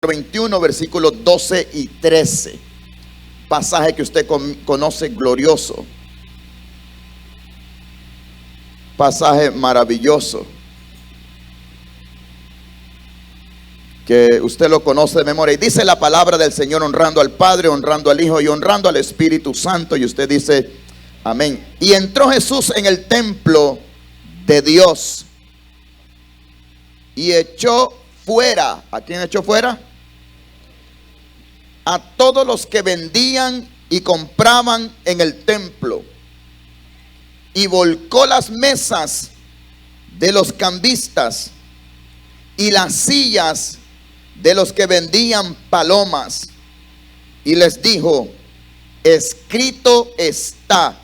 21, versículos 12 y 13. Pasaje que usted conoce, glorioso. Pasaje maravilloso, que usted lo conoce de memoria. Y dice la palabra del Señor, honrando al Padre, honrando al Hijo y honrando al Espíritu Santo. Y usted dice, amén. Y entró Jesús en el templo de Dios y echó fuera. ¿A quién echó fuera? A todos los que vendían y compraban en el templo, y volcó las mesas de los cambistas y las sillas de los que vendían palomas, y les dijo: escrito está,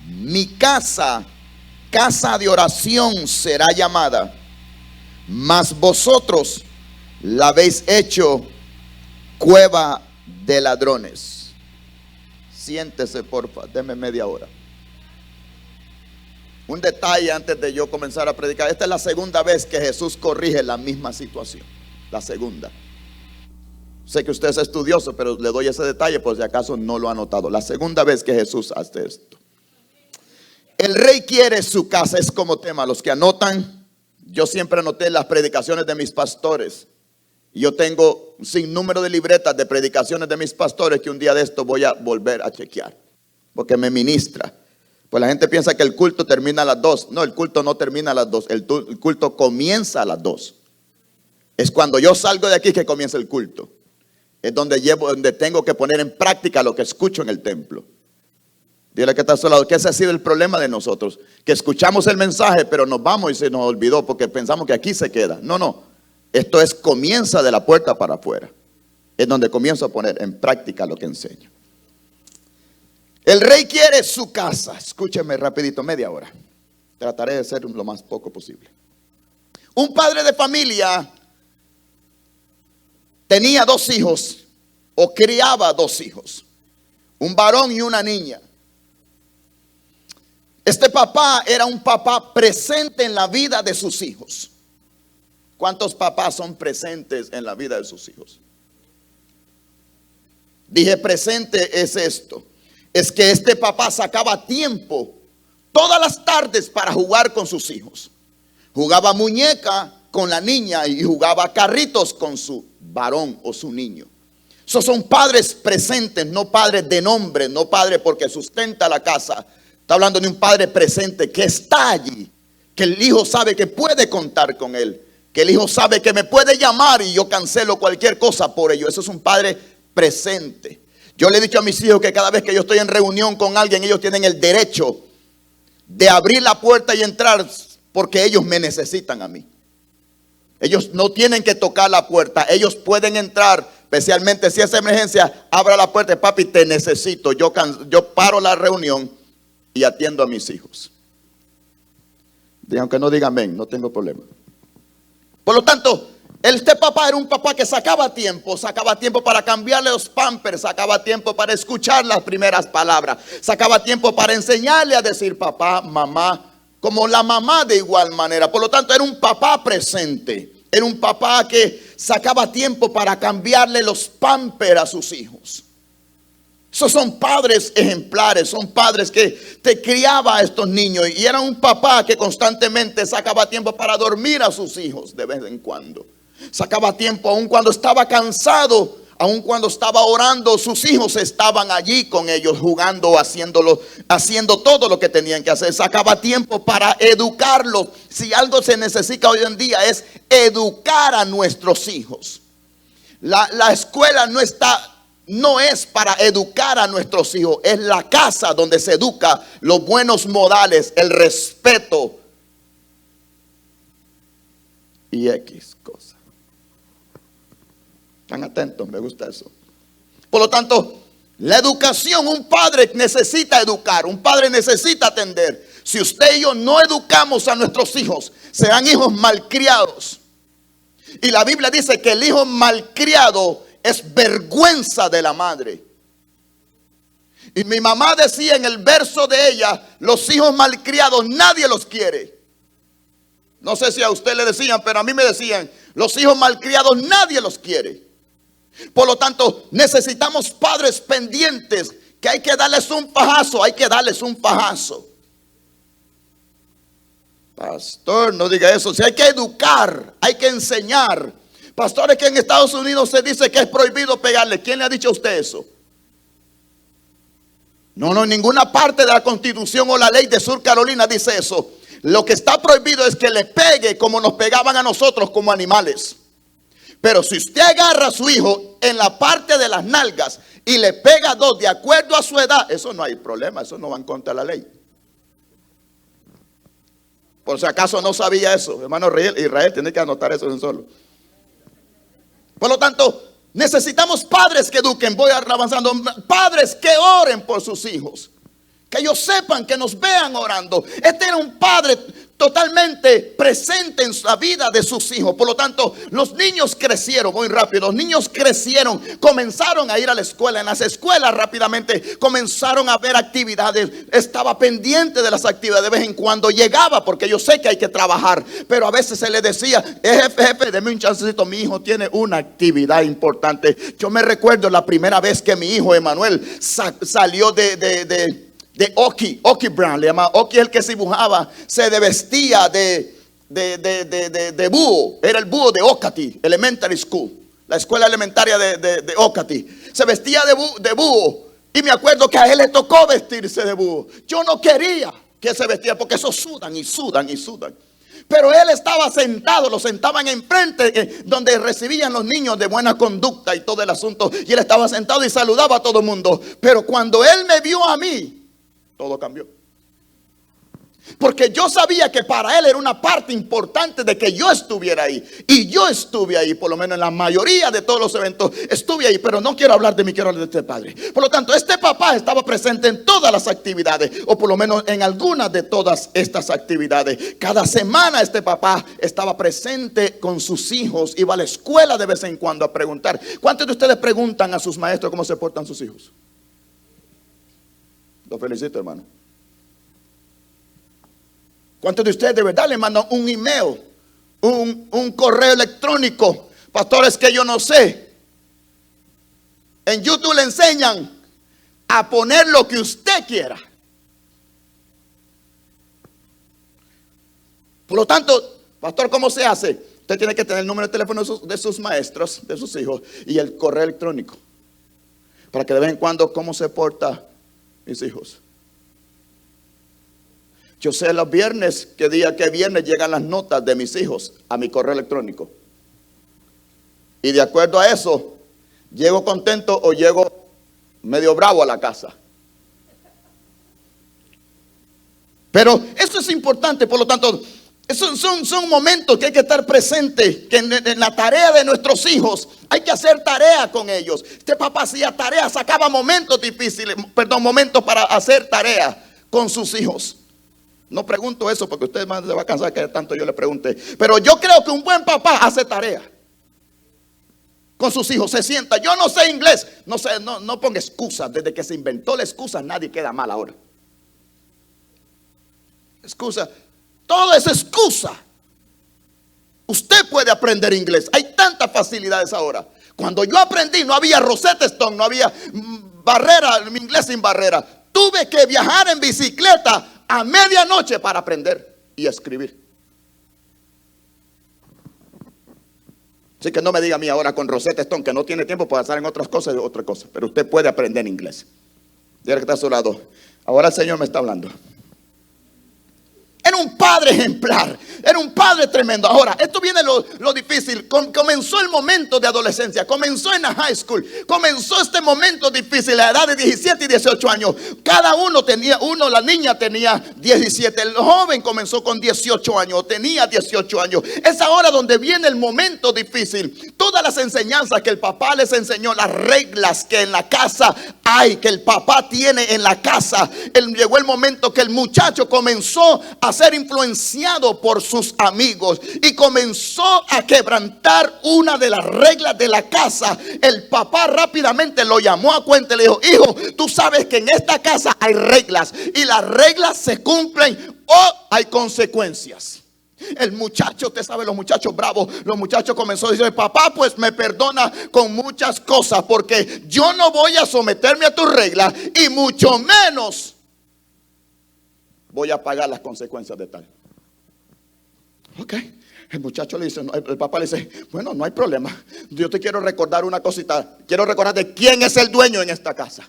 mi casa, casa de oración será llamada, mas vosotros la habéis hecho cueva de ladrones. Siéntese, porfa, deme media hora. Un detalle antes de yo comenzar a predicar. Esta es la segunda vez que Jesús corrige la misma situación. La segunda. Sé que usted es estudioso, pero le doy ese detalle por si acaso no lo ha notado. La segunda vez que Jesús hace esto. El rey quiere su casa, es como tema. Los que anotan, yo siempre anoté las predicaciones de mis pastores. Y yo tengo un sinnúmero de libretas de predicaciones de mis pastores que un día de esto voy a volver a chequear, porque me ministra. Pues la gente piensa que el culto termina a las 2. No, el culto no termina a las 2. El culto comienza a las 2. Es cuando yo salgo de aquí que comienza el culto. Es donde tengo que poner en práctica lo que escucho en el templo. Dile que está a su lado, que ese ha sido el problema de nosotros, que escuchamos el mensaje pero nos vamos y se nos olvidó porque pensamos que aquí se queda. No. Esto es, comienza de la puerta para afuera. Es donde comienzo a poner en práctica lo que enseño. El rey quiere su casa. Escúcheme rapidito, media hora. Trataré de ser lo más poco posible. Un padre de familia tenía 2 hijos, o criaba 2 hijos, un varón y una niña. Este papá era un papá presente en la vida de sus hijos. ¿Cuántos papás son presentes en la vida de sus hijos? Dije presente es esto. Es que este papá sacaba tiempo todas las tardes para jugar con sus hijos. Jugaba muñeca con la niña y jugaba carritos con su varón o su niño. Esos son padres presentes, no padres de nombre, no padre porque sustenta la casa. Está hablando de un padre presente que está allí, que el hijo sabe que puede contar con él, que el hijo sabe que me puede llamar y yo cancelo cualquier cosa por ello. Eso es un padre presente. Yo le he dicho a mis hijos que cada vez que yo estoy en reunión con alguien, ellos tienen el derecho de abrir la puerta y entrar porque ellos me necesitan a mí. Ellos no tienen que tocar la puerta, ellos pueden entrar, especialmente si es emergencia. Abra la puerta: papi, te necesito. Yo paro la reunión y atiendo a mis hijos. Y aunque no digan amén, no tengo problema. Por lo tanto, este papá era un papá que sacaba tiempo para cambiarle los pampers, sacaba tiempo para escuchar las primeras palabras, sacaba tiempo para enseñarle a decir papá, mamá, como la mamá de igual manera. Por lo tanto, era un papá presente, era un papá que sacaba tiempo para cambiarle los pampers a sus hijos. Esos son padres ejemplares, son padres que te criaba a estos niños. Y era un papá que constantemente sacaba tiempo para dormir a sus hijos de vez en cuando. Sacaba tiempo aun cuando estaba cansado, aun cuando estaba orando, sus hijos estaban allí con ellos, jugando, haciendo todo lo que tenían que hacer. Sacaba tiempo para educarlos. Si algo se necesita hoy en día es educar a nuestros hijos. La escuela no es para educar a nuestros hijos, es la casa donde se educa los buenos modales, el respeto y X cosa. Están atentos, me gusta eso. Por lo tanto, la educación, un padre necesita educar, un padre necesita atender. Si usted y yo no educamos a nuestros hijos, serán hijos malcriados. Y la Biblia dice que el hijo malcriado es vergüenza de la madre. Y mi mamá decía en el verso de ella: los hijos malcriados nadie los quiere. No sé si a usted le decían, pero a mí me decían: Los hijos malcriados nadie los quiere. Por lo tanto, necesitamos padres pendientes, que hay que darles un fajazo, hay que darles un fajazo. Pastor, no diga eso. Si hay que educar, hay que enseñar. Pastores, que en Estados Unidos se dice que es prohibido pegarle. ¿Quién le ha dicho a usted eso? No, en ninguna parte de la Constitución o la ley de Sur Carolina dice eso. Lo que está prohibido es que le pegue como nos pegaban a nosotros como animales. Pero si usted agarra a su hijo en la parte de las nalgas y le pega dos de acuerdo a su edad, eso no hay problema, eso no va en contra de la ley. Por si acaso no sabía eso, hermano Israel, tiene que anotar eso en solo. Por lo tanto, necesitamos padres que eduquen. Voy avanzando. Padres que oren por sus hijos, que ellos sepan, que nos vean orando. Este era un padre totalmente presente en la vida de sus hijos. Por lo tanto, los niños crecieron muy rápido. Los niños crecieron, comenzaron a ir a la escuela. En las escuelas rápidamente comenzaron a ver actividades. Estaba pendiente de las actividades. De vez en cuando llegaba, porque yo sé que hay que trabajar, pero a veces se le decía: jefe, deme un chancecito, mi hijo tiene una actividad importante. Yo me recuerdo la primera vez que mi hijo Emanuel salió de Oki Brown, le llamaba. Oki es el que se dibujaba, se vestía de búho. Era el búho de Ocati Elementary School, la escuela elementaria de Ocati. Se vestía de búho. Y me acuerdo que a él le tocó vestirse de búho. Yo no quería que se vestiera, porque esos sudan y sudan y sudan. Pero él estaba sentado, lo sentaban enfrente, donde recibían los niños de buena conducta y todo el asunto. Y él estaba sentado y saludaba a todo el mundo. Pero cuando él me vio a mí, todo cambió. Porque yo sabía que para él era una parte importante de que yo estuviera ahí. Y yo estuve ahí, por lo menos en la mayoría de todos los eventos estuve ahí. Pero no quiero hablar de mí, quiero hablar de este padre. Por lo tanto, este papá estaba presente en todas las actividades, o por lo menos en algunas de todas estas actividades. Cada semana este papá estaba presente con sus hijos. Iba a la escuela de vez en cuando a preguntar. ¿Cuántos de ustedes preguntan a sus maestros cómo se portan sus hijos? Lo felicito, hermano. ¿Cuántos de ustedes de verdad le mandan un email, un correo electrónico? Pastores, que yo no sé. En YouTube le enseñan a poner lo que usted quiera. Por lo tanto, pastor, ¿cómo se hace? Usted tiene que tener el número de teléfono de sus maestros, de sus hijos, y el correo electrónico, para que de vez en cuando, ¿cómo se porta mis hijos? Yo sé los viernes, que día que viernes llegan las notas de mis hijos a mi correo electrónico. Y de acuerdo a eso, llego contento o llego medio bravo a la casa. Pero eso es importante. Por lo tanto, esos son momentos que hay que estar presente, que en la tarea de nuestros hijos hay que hacer tarea con ellos. Este papá hacía tarea, sacaba momentos difíciles, momentos para hacer tarea con sus hijos. No pregunto eso porque usted más se va a cansar que tanto yo le pregunté. Pero yo creo que un buen papá hace tarea con sus hijos. Se sienta: yo no sé inglés. No ponga excusas. Desde que se inventó la excusa, nadie queda mal ahora. Excusa. Todo es excusa. Usted puede aprender inglés. Hay tantas facilidades ahora. Cuando yo aprendí, no había Rosetta Stone, no había barrera, inglés sin barrera. Tuve que viajar en bicicleta a medianoche para aprender y escribir. Así que no me diga a mí ahora con Rosetta Stone que no tiene tiempo para estar en otras cosas, pero usted puede aprender inglés. Dígale que está a su lado: ahora el Señor me está hablando. Era un padre ejemplar, era un padre tremendo. Ahora, esto viene lo difícil. Comenzó el momento de adolescencia, comenzó en la high school, comenzó este momento difícil, a la edad de 17 y 18 años. Cada uno tenía, la niña tenía 17, el joven comenzó con 18 años, tenía 18 años. Es ahora donde viene el momento difícil. Todas las enseñanzas que el papá les enseñó, las reglas que en la casa hay, que el papá tiene en la casa. Llegó el momento que el muchacho comenzó a ser influenciado por sus amigos y comenzó a quebrantar una de las reglas de la casa. El papá rápidamente lo llamó a cuenta y le dijo: hijo, tú sabes que en esta casa hay reglas y las reglas se cumplen o hay consecuencias. El muchacho, usted sabe, los muchachos bravos, los muchachos comenzó a decir: papá, pues me perdona con muchas cosas, porque yo no voy a someterme a tus reglas y mucho menos voy a pagar las consecuencias de tal. Ok. El muchacho le dice, el papá le dice: bueno, no hay problema. Yo te quiero recordar una cosita. Quiero recordar de quién es el dueño en esta casa.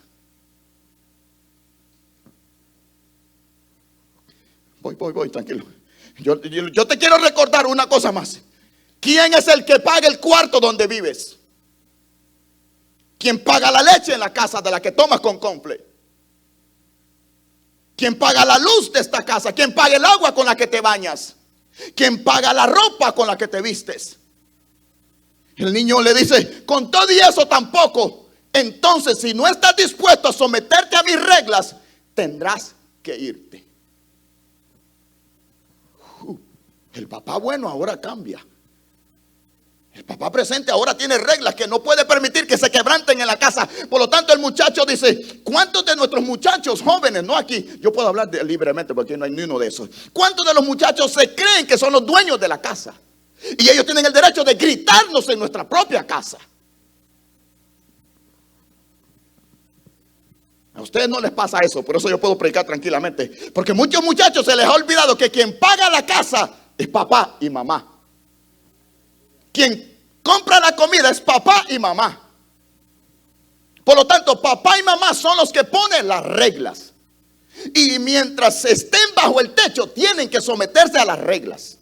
Voy, tranquilo. Yo te quiero recordar una cosa más. ¿Quién es el que paga el cuarto donde vives? ¿Quién paga la leche en la casa de la que tomas con Confle? ¿Quién paga la luz de esta casa? ¿Quién paga el agua con la que te bañas? ¿Quién paga la ropa con la que te vistes? El niño le dice: con todo y eso tampoco. Entonces, si no estás dispuesto a someterte a mis reglas, tendrás que irte. El papá bueno ahora cambia. El papá presente ahora tiene reglas que no puede permitir que se quebranten en la casa. Por lo tanto, el muchacho dice: ¿cuántos de nuestros muchachos jóvenes, no aquí, yo puedo hablar libremente porque no hay ni uno de esos, cuántos de los muchachos se creen que son los dueños de la casa? Y ellos tienen el derecho de gritarnos en nuestra propia casa. A ustedes no les pasa eso, por eso yo puedo predicar tranquilamente. Porque muchos muchachos se les ha olvidado que quien paga la casa es papá y mamá. Quien compra la comida es papá y mamá. Por lo tanto, papá y mamá son los que ponen las reglas. Y mientras estén bajo el techo, tienen que someterse a las reglas.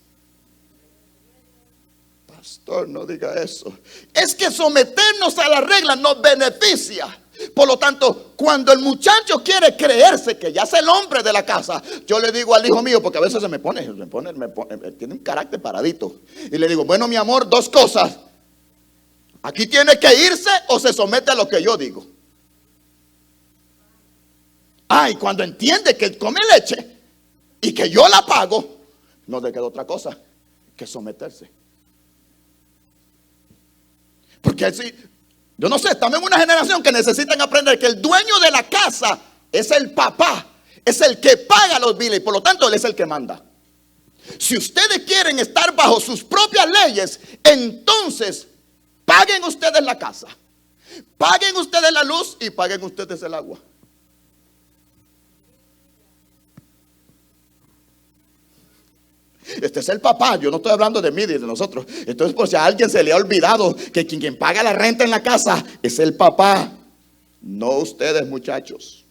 Pastor, no diga eso. Es que someternos a las reglas nos beneficia. Por lo tanto, cuando el muchacho quiere creerse que ya es el hombre de la casa, yo le digo al hijo mío, porque a veces me pone, tiene un carácter paradito, y le digo: bueno, mi amor, dos cosas. Aquí tiene que irse o se somete a lo que yo digo. Y cuando entiende que come leche y que yo la pago, no le queda otra cosa que someterse. Porque así, yo no sé, estamos en una generación que necesitan aprender que el dueño de la casa es el papá, es el que paga los biles y por lo tanto él es el que manda. Si ustedes quieren estar bajo sus propias leyes, entonces paguen ustedes la casa, paguen ustedes la luz y paguen ustedes el agua. Este es el papá, yo no estoy hablando de mí, de nosotros. Entonces, por si a alguien se le ha olvidado que quien paga la renta en la casa es el papá, no ustedes, muchachos.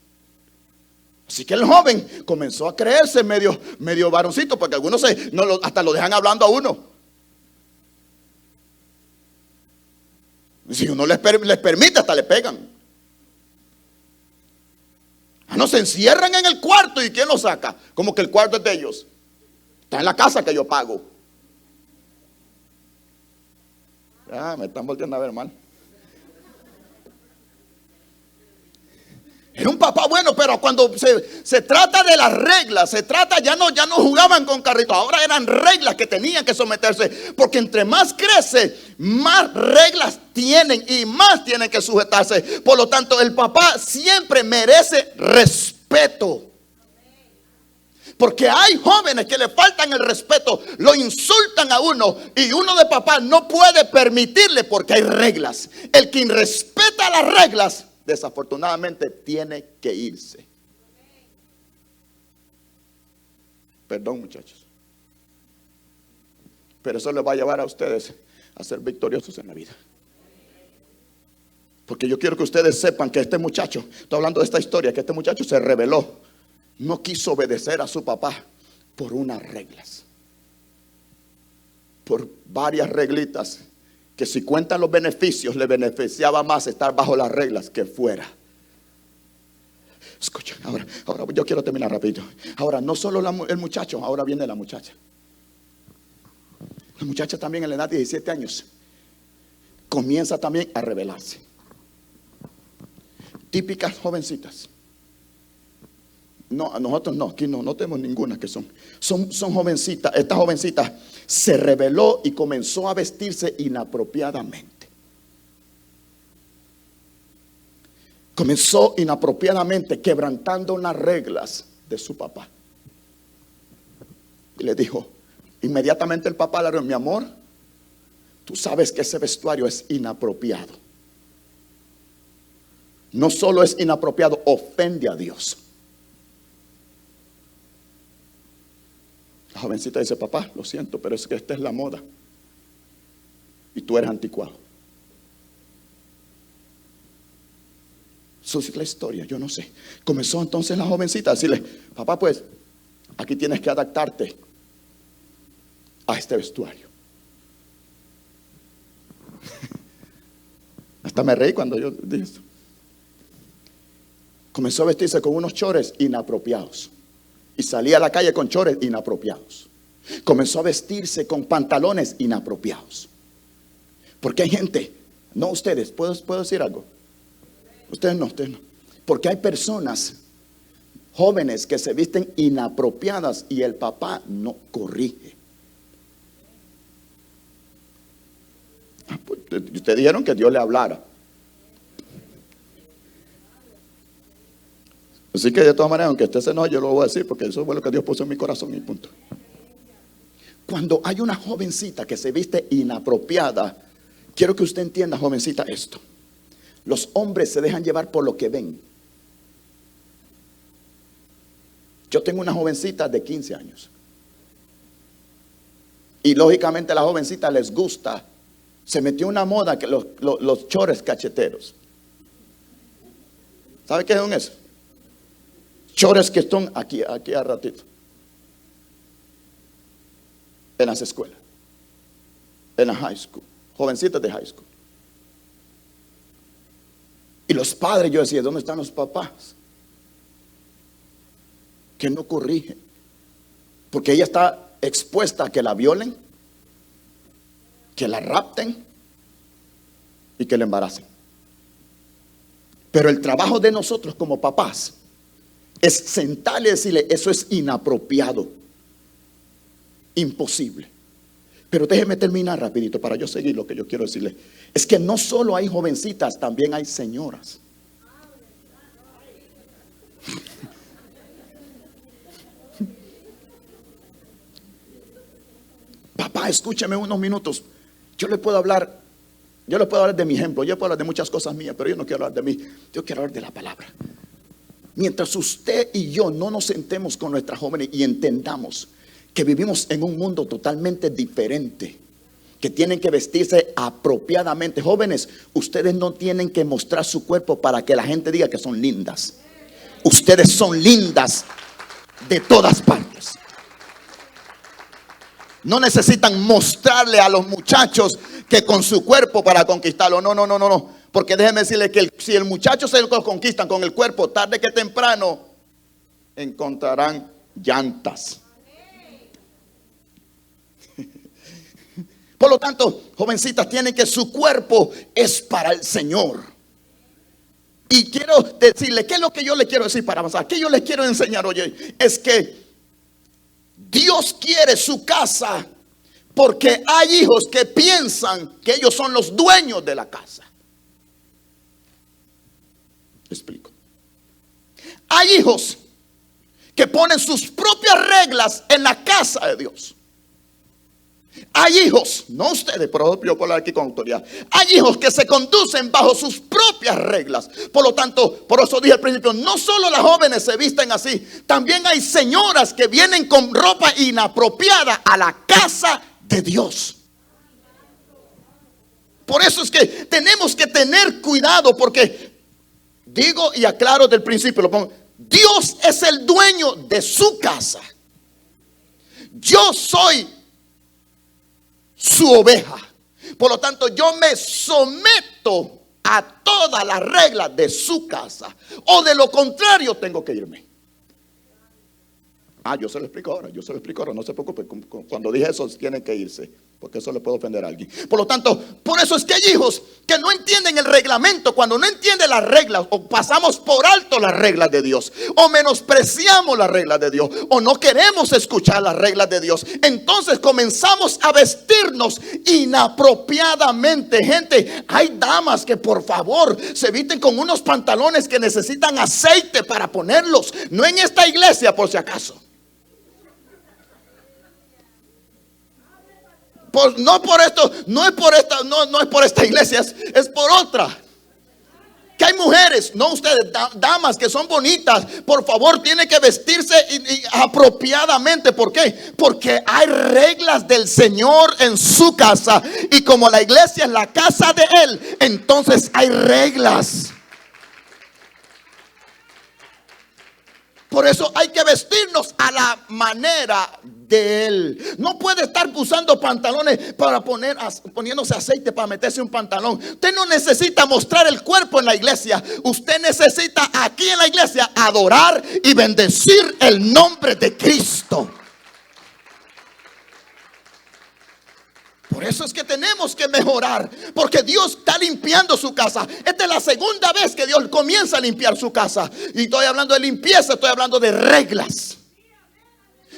Así que el joven comenzó a creerse medio varoncito, porque algunos hasta lo dejan hablando a uno. Y si uno les permite, hasta le pegan. No, se encierran en el cuarto y ¿quién lo saca? Como que el cuarto es de ellos. Está en la casa que yo pago. Me están volviendo a ver mal. Era un papá bueno, pero cuando se trata de las reglas, ya no jugaban con carritos. Ahora eran reglas que tenían que someterse. Porque entre más crece, más reglas tienen y más tienen que sujetarse. Por lo tanto, el papá siempre merece respeto. Porque hay jóvenes que le faltan el respeto, lo insultan a uno y uno de papá no puede permitirle porque hay reglas. El que irrespeta las reglas, desafortunadamente tiene que irse. Perdón, muchachos. Pero eso les va a llevar a ustedes a ser victoriosos en la vida. Porque yo quiero que ustedes sepan que este muchacho, estoy hablando de esta historia, que este muchacho se rebeló. No quiso obedecer a su papá por unas reglas, por varias reglitas, que si cuentan los beneficios, le beneficiaba más estar bajo las reglas que fuera. Escucha, ahora yo quiero terminar rápido. Ahora, no solo el muchacho, ahora viene la muchacha. La muchacha también en la edad de 17 años comienza también a rebelarse. Típicas jovencitas. No, a nosotros no, aquí no tenemos ninguna que son jovencitas. Esta jovencita se rebeló y comenzó a vestirse inapropiadamente. Comenzó inapropiadamente, quebrantando unas reglas de su papá. Y le dijo: Inmediatamente el papá le dijo: mi amor, tú sabes que ese vestuario es inapropiado. No solo es inapropiado, ofende a Dios. La jovencita dice: papá, lo siento, pero es que esta es la moda y tú eres anticuado. Eso es la historia, yo no sé. Comenzó entonces la jovencita a decirle: papá, pues aquí tienes que adaptarte a este vestuario. Hasta me reí cuando yo dije esto. Comenzó a vestirse con unos chores inapropiados y salía a la calle con chores inapropiados. Comenzó a vestirse con pantalones inapropiados. Porque hay gente, no ustedes, ¿puedo decir algo? Ustedes no. Porque hay personas jóvenes que se visten inapropiadas y el papá no corrige. Pues, ustedes dijeron que Dios le hablara. Así que de todas maneras, aunque usted se enoje, yo lo voy a decir, porque eso fue lo que Dios puso en mi corazón y punto. Cuando hay una jovencita que se viste inapropiada, quiero que usted entienda, jovencita, esto. Los hombres se dejan llevar por lo que ven. Yo tengo una jovencita de 15 años. Y lógicamente a la jovencita les gusta. Se metió una moda que los chores cacheteros. ¿Sabe qué son eso? Chores que están aquí a ratito. En las escuelas. En la high school. Jovencitas de high school. Y los padres, yo decía: ¿dónde están los papás? Que no corrigen. Porque ella está expuesta a que la violen, que la rapten y que la embaracen. Pero el trabajo de nosotros como papás es sentarle y decirle: eso es inapropiado, imposible. Pero déjeme terminar rapidito para yo seguir lo que yo quiero decirle. Es que no solo hay jovencitas, también hay señoras. Papá, escúcheme unos minutos. Yo le puedo hablar de mi ejemplo, yo puedo hablar de muchas cosas mías, pero yo no quiero hablar de mí, yo quiero hablar de la palabra. Mientras usted y yo no nos sentemos con nuestras jóvenes y entendamos que vivimos en un mundo totalmente diferente, que tienen que vestirse apropiadamente. Jóvenes, ustedes no tienen que mostrar su cuerpo para que la gente diga que son lindas. Ustedes son lindas de todas partes. No necesitan mostrarle a los muchachos que con su cuerpo para conquistarlo. No. Porque déjenme decirle que si el muchacho se lo conquistan con el cuerpo, tarde que temprano encontrarán llantas. Por lo tanto, jovencitas, tienen que su cuerpo es para el Señor. Y quiero decirle, ¿qué es lo que yo le quiero decir para avanzar? ¿Qué yo les quiero enseñar hoy? Es que Dios quiere su casa, porque hay hijos que piensan que ellos son los dueños de la casa. Explico. Hay hijos que ponen sus propias reglas en la casa de Dios. Hay hijos, no ustedes, pero yo puedo hablar aquí con autoridad. Hay hijos que se conducen bajo sus propias reglas. Por lo tanto, por eso dije al principio, no solo las jóvenes se visten así, también hay señoras que vienen con ropa inapropiada a la casa de Dios. Por eso es que tenemos que tener cuidado, porque digo y aclaro del principio, lo pongo: Dios es el dueño de su casa. Yo soy su oveja. Por lo tanto, yo me someto a todas las reglas de su casa, o de lo contrario tengo que irme. Yo se lo explico ahora, no se preocupe. Cuando dije eso, tienen que irse, porque eso le puede ofender a alguien. Por lo tanto, por eso es que hay hijos que no entienden el reglamento. Cuando no entienden las reglas, o pasamos por alto las reglas de Dios, o menospreciamos las reglas de Dios, o no queremos escuchar las reglas de Dios, entonces comenzamos a vestirnos inapropiadamente. Gente, hay damas que por favor se visten con unos pantalones que necesitan aceite para ponerlos. No en esta iglesia, por si acaso. No por esto, no es por esta, no es por esta iglesia, es por otra. Que hay mujeres, no ustedes, damas que son bonitas, por favor, tienen que vestirse apropiadamente. ¿Por qué? Porque hay reglas del Señor en su casa. Y como la iglesia es la casa de Él, entonces hay reglas. Por eso hay que vestirnos a la manera de Él. No puede estar usando pantalones para poniéndose aceite para meterse un pantalón. Usted no necesita mostrar el cuerpo en la iglesia. Usted necesita aquí en la iglesia adorar y bendecir el nombre de Cristo. Por eso es que tenemos que mejorar, porque Dios está limpiando su casa. Esta es la segunda vez que Dios comienza a limpiar su casa. Y estoy hablando de limpieza, estoy hablando de reglas.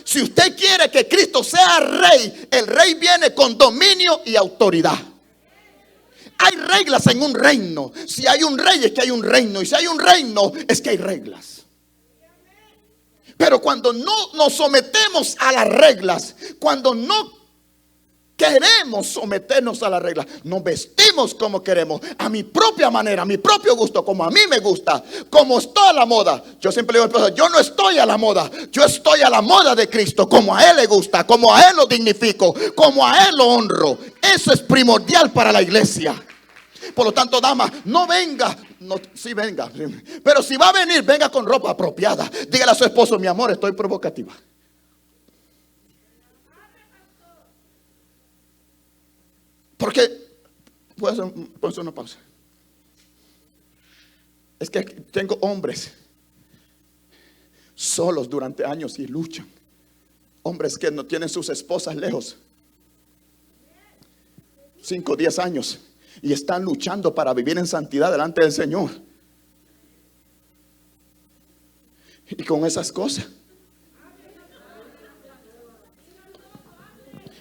Si usted quiere que Cristo sea rey, el rey viene con dominio y autoridad. Hay reglas en un reino. Si hay un rey es que hay un reino. Y si hay un reino es que hay reglas. Pero cuando no nos sometemos a las reglas, cuando no queremos someternos a las reglas, nos vestimos como queremos, a mi propia manera, a mi propio gusto, como a mí me gusta, como estoy a la moda. Yo siempre le digo al profesor, yo no estoy a la moda, yo estoy a la moda de Cristo, como a Él le gusta, como a Él lo dignifico, como a Él lo honro. Eso es primordial para la iglesia. Por lo tanto, dama, no venga, sí venga, pero si va a venir, venga con ropa apropiada. Dígale a su esposo, mi amor, estoy provocativa. Porque, puedo hacer una pausa. Es que tengo hombres solos durante años y luchan. Hombres que no tienen sus esposas lejos. 5 o 10 años. Y están luchando para vivir en santidad delante del Señor. Y con esas cosas.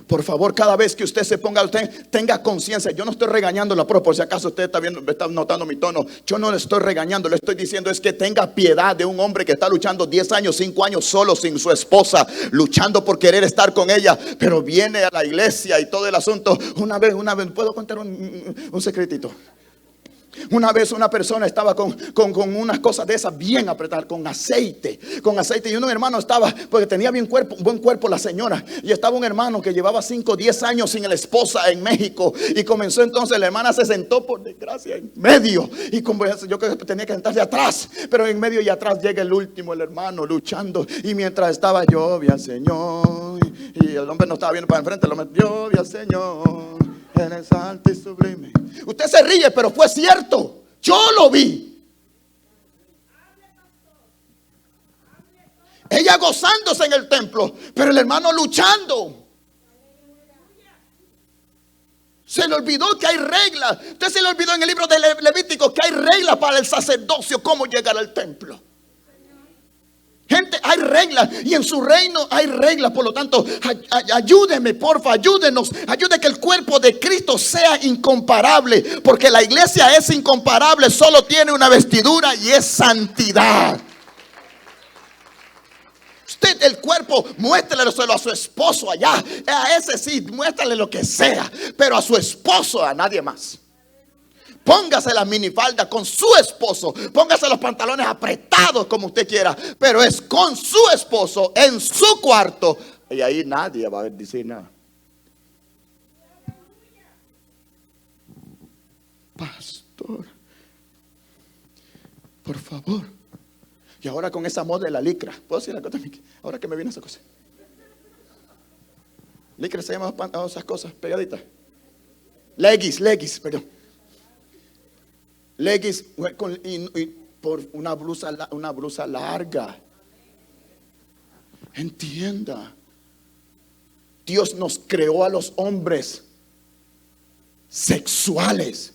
Por favor, cada vez que usted se ponga, usted tenga conciencia. Yo no estoy regañándola, pero por si acaso usted está viendo, está notando mi tono. Yo no le estoy regañando, le estoy diciendo es que tenga piedad de un hombre que está luchando 10 años, 5 años solo sin su esposa, luchando por querer estar con ella, pero viene a la iglesia y todo el asunto. Una vez, ¿puedo contar un secretito? Una vez una persona estaba con unas cosas de esas bien apretadas, con aceite, y un hermano estaba, porque tenía buen cuerpo la señora, y estaba un hermano que llevaba 5 o 10 años sin la esposa en México, y comenzó entonces, la hermana se sentó por desgracia en medio, y como yo creo que tenía que sentarse atrás, pero en medio y atrás llega el último, el hermano luchando, y mientras estaba yo vi al Señor, y el hombre no estaba viendo para enfrente, yo vi al Señor en el santo y sublime. Usted se ríe, pero fue cierto. Yo lo vi. Ella gozándose en el templo, pero el hermano luchando. Se le olvidó que hay reglas. Usted se le olvidó en el libro de Levítico que hay reglas para el sacerdocio, cómo llegar al templo. Gente, hay reglas y en su reino hay reglas. Por lo tanto, ayúdeme, porfa, ayúdenos. Ayude que el cuerpo de Cristo sea incomparable. Porque la iglesia es incomparable. Solo tiene una vestidura y es santidad. Usted el cuerpo, muéstrele a su esposo allá. A ese sí, muéstrale lo que sea. Pero a su esposo, a nadie más. Póngase la minifalda con su esposo. Póngase los pantalones apretados como usted quiera. Pero es con su esposo en su cuarto. Y ahí nadie va a decir nada. Pastor, por favor. Y ahora con esa moda de la licra. ¿Puedo decir algo también? Ahora que me viene esa cosa. Licra se llama esas cosas pegaditas. Leggings, perdón. Leggings y por una blusa larga. Entienda. Dios nos creó a los hombres sexuales.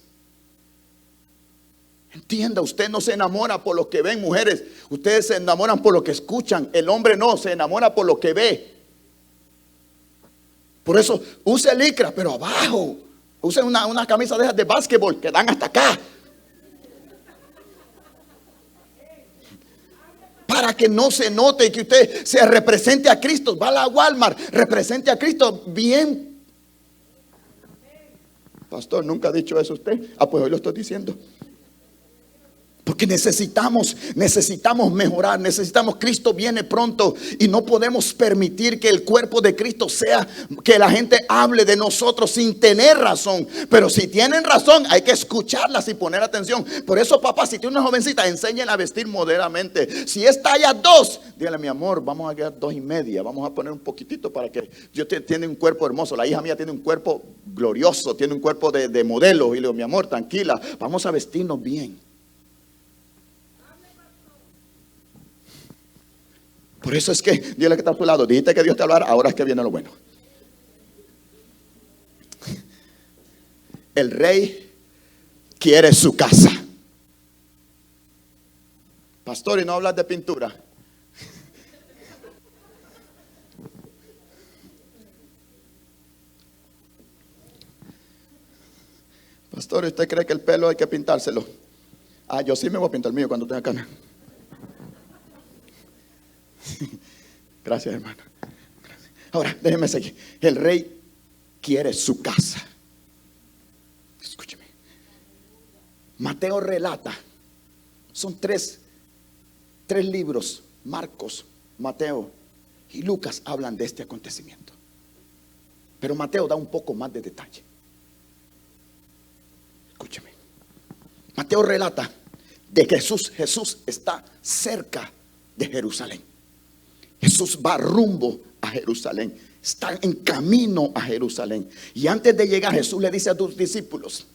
Entienda, usted no se enamora por lo que ven, mujeres. Ustedes se enamoran por lo que escuchan. El hombre no, se enamora por lo que ve. Por eso use licra, pero abajo. Use una camisa de esas de básquetbol que dan hasta acá. Para que no se note que usted se represente a Cristo. Va a la Walmart, represente a Cristo bien Pastor, nunca ha dicho eso usted. Ah, pues hoy lo estoy diciendo. Porque necesitamos mejorar, Cristo viene pronto y no podemos permitir que el cuerpo de Cristo sea, que la gente hable de nosotros sin tener razón. Pero si tienen razón, hay que escucharlas y poner atención. Por eso, papá, si tiene una jovencita, enséñala a vestir moderadamente. Si es talla 2, dígale, mi amor, vamos a quedar 2.5, vamos a poner un poquitito para que tiene un cuerpo hermoso. La hija mía tiene un cuerpo glorioso, tiene un cuerpo de modelo. Y le digo, mi amor, tranquila, vamos a vestirnos bien. Por eso es que, dile que está a tu lado, dijiste que Dios te hablara, ahora es que viene lo bueno. El rey quiere su casa. Pastor, y no hablas de pintura. Pastor, ¿usted cree que el pelo hay que pintárselo? Ah, yo sí me voy a pintar el mío cuando tenga cana. Gracias, hermano. Gracias. Ahora, déjeme seguir. El rey quiere su casa. Escúcheme. Mateo relata. Son tres libros. Marcos, Mateo y Lucas hablan de este acontecimiento. Pero Mateo da un poco más de detalle. Escúcheme. Mateo relata de que Jesús está cerca de Jerusalén. Jesús va rumbo a Jerusalén. Está en camino a Jerusalén. Y antes de llegar, Jesús le dice a tus discípulos: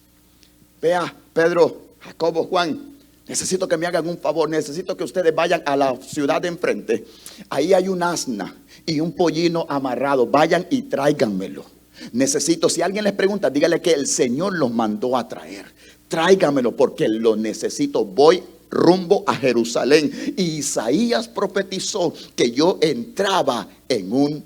vea, Pedro, Jacobo, Juan, necesito que me hagan un favor. Necesito que ustedes vayan a la ciudad de enfrente. Ahí hay un asna y un pollino amarrado. Vayan y tráiganmelo. Necesito, si alguien les pregunta, dígale que el Señor los mandó a traer. Tráigamelo porque lo necesito. Voy rumbo a Jerusalén. Y Isaías profetizó que yo entraba en un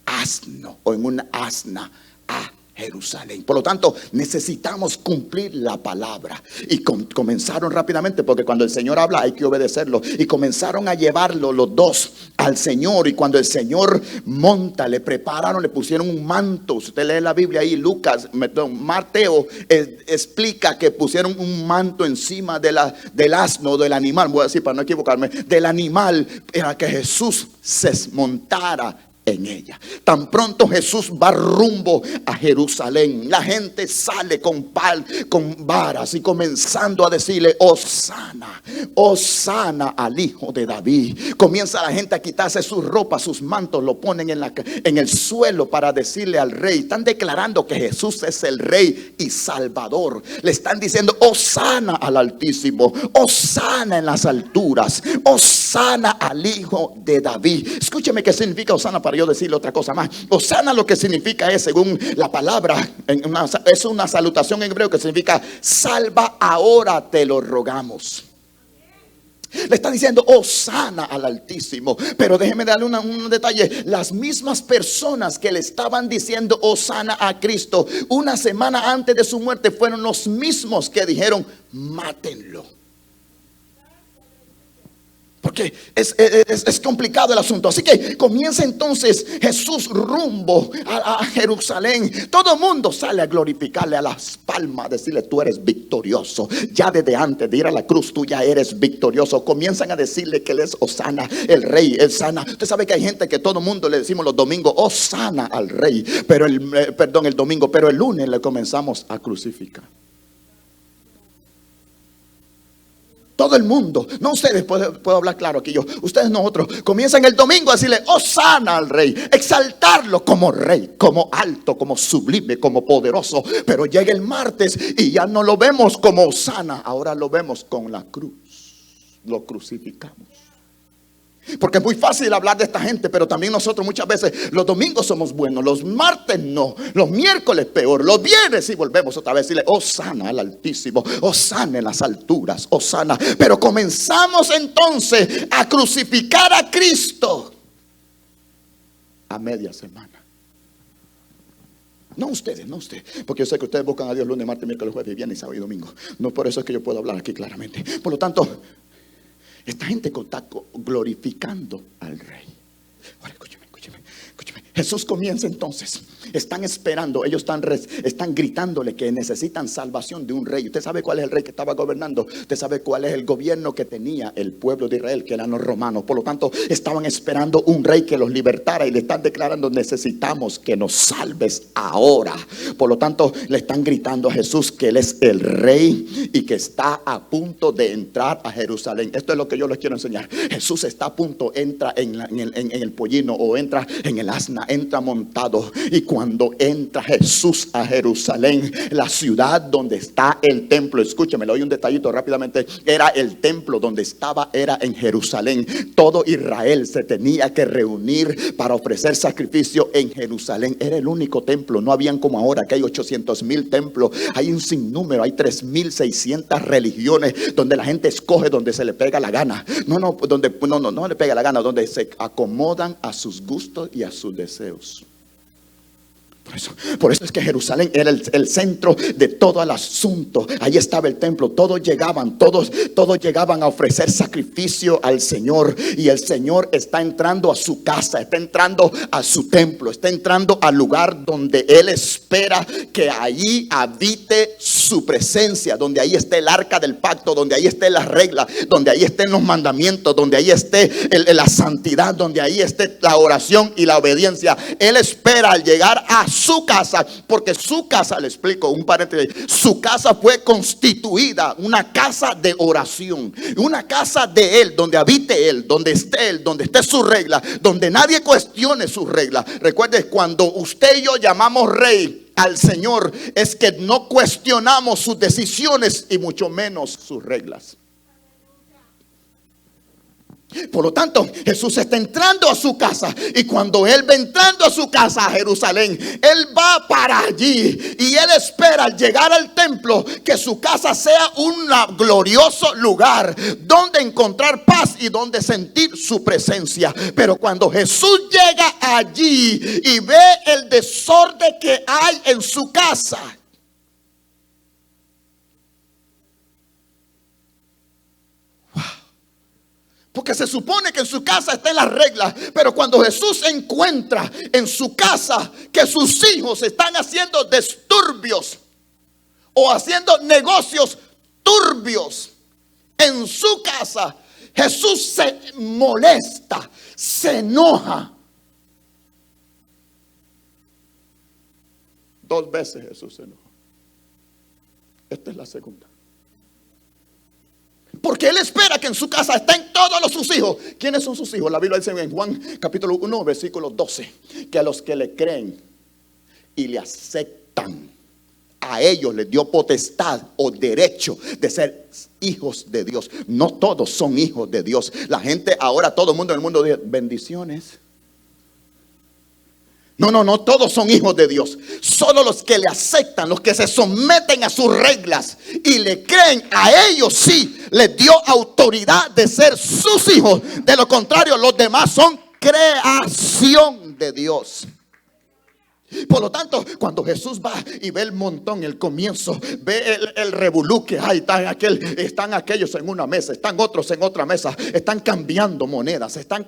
asno o en una asna a Jerusalén. Por lo tanto, necesitamos cumplir la palabra. Y comenzaron rápidamente, porque cuando el Señor habla hay que obedecerlo. Y comenzaron a llevarlo los dos al Señor. Y cuando el Señor monta, le prepararon, le pusieron un manto. Usted lee la Biblia ahí, Mateo explica que pusieron un manto encima del asno, del animal. Voy a decir para no equivocarme, del animal, para que Jesús se montara en ella. Tan pronto Jesús va rumbo a Jerusalén, la gente sale con varas y comenzando a decirle: Hosana, Hosana al Hijo de David. Comienza la gente a quitarse sus ropas, sus mantos, lo ponen en el suelo para decirle al rey. Están declarando que Jesús es el Rey y Salvador. Le están diciendo: Hosana al Altísimo, Hosana en las alturas, Hosana al Hijo de David. Escúcheme qué significa Hosana para yo decirle otra cosa más. Hosana lo que significa es, según la palabra, es una salutación en hebreo que significa: salva, ahora te lo rogamos. Le está diciendo Hosana al Altísimo. Pero déjeme darle un detalle. Las mismas personas que le estaban diciendo Hosana a Cristo una semana antes de su muerte fueron los mismos que dijeron: mátenlo. Porque es complicado el asunto. Así que comienza entonces Jesús rumbo a Jerusalén. Todo el mundo sale a glorificarle, a las palmas, a decirle: tú eres victorioso. Ya desde antes de ir a la cruz tú ya eres victorioso. Comienzan a decirle que él es Hosana, el rey, el sana. Usted sabe que hay gente que todo el mundo le decimos los domingos Hosana al rey, pero el domingo, pero el lunes le comenzamos a crucificar. Todo el mundo, no ustedes, puedo hablar claro aquí yo, ustedes nosotros, comienzan el domingo a decirle Hosana al rey, exaltarlo como rey, como alto, como sublime, como poderoso. Pero llega el martes y ya no lo vemos como Hosana, ahora lo vemos con la cruz, lo crucificamos. Porque es muy fácil hablar de esta gente, pero también nosotros muchas veces los domingos somos buenos, los martes no, los miércoles peor, los viernes y volvemos otra vez a decirle Hosana al Altísimo, Hosana en las alturas, Hosana. Pero comenzamos entonces a crucificar a Cristo a media semana. No ustedes, porque yo sé que ustedes buscan a Dios lunes, martes, miércoles, jueves, viernes, sábado y domingo. No, por eso es que yo puedo hablar aquí claramente. Por lo tanto, esta gente está glorificando al rey. Ahora escúcheme. Jesús comienza entonces están esperando, ellos están gritándole que necesitan salvación de un rey. ¿Usted sabe cuál es el rey que estaba gobernando? ¿Usted sabe cuál es el gobierno que tenía el pueblo de Israel, que eran los romanos? Por lo tanto, estaban esperando un rey que los libertara, y le están declarando: necesitamos que nos salves ahora. Por lo tanto, le están gritando a Jesús que Él es el rey y que está a punto de entrar a Jerusalén. Esto es lo que yo les quiero enseñar. Jesús está a punto, entra en el pollino, o entra en el asna, entra montado. Y cuando entra Jesús a Jerusalén, la ciudad donde está el templo, escúcheme, le doy un detallito rápidamente. Era el templo donde estaba, era en Jerusalén. Todo Israel se tenía que reunir para ofrecer sacrificio en Jerusalén. Era el único templo. No habían como ahora que hay 800,000 templos. Hay un sinnúmero, hay 3,600 religiones donde la gente escoge donde se le pega la gana. No le pega la gana, donde se acomodan a sus gustos y a sus deseos. Por eso es que Jerusalén era el centro de todo el asunto. Ahí estaba el templo. Todos llegaban a ofrecer sacrificio al Señor. Y el Señor está entrando a su casa, está entrando a su templo, está entrando al lugar donde Él espera que allí habite su presencia, donde ahí esté el arca del pacto, donde ahí esté las reglas, donde ahí estén los mandamientos, donde ahí esté la santidad, donde ahí esté la oración y la obediencia. Él espera al llegar a su casa, porque su casa, le explico un paréntesis, su casa fue constituida una casa de oración, una casa de Él, donde habite Él, donde esté su regla, donde nadie cuestione sus reglas. Recuerde, cuando usted y yo llamamos rey al Señor, es que no cuestionamos sus decisiones y mucho menos sus reglas. Por lo tanto, Jesús está entrando a su casa, y cuando Él va entrando a su casa, a Jerusalén, Él va para allí, y Él espera al llegar al templo que su casa sea un glorioso lugar donde encontrar paz y donde sentir su presencia. Pero cuando Jesús llega allí y ve el desorden que hay en su casa, porque se supone que en su casa están las reglas, pero cuando Jesús encuentra en su casa que sus hijos están haciendo disturbios o haciendo negocios turbios en su casa, Jesús se molesta, se enoja. 2 veces Jesús se enojó. Esta es la segunda. Porque Él espera que en su casa estén todos sus hijos. ¿Quiénes son sus hijos? La Biblia dice en Juan capítulo 1 versículo 12 que a los que le creen y le aceptan, a ellos les dio potestad o derecho de ser hijos de Dios. No todos son hijos de Dios. La gente ahora, todo el mundo en el mundo dice bendiciones. No, todos son hijos de Dios. Solo los que le aceptan, los que se someten a sus reglas y le creen, a ellos sí les dio autoridad de ser sus hijos. De lo contrario, los demás son creación de Dios. Por lo tanto, cuando Jesús va y ve el montón, el comienzo, ve el revolú que hay, están aquellos en una mesa, están otros en otra mesa, están cambiando monedas, están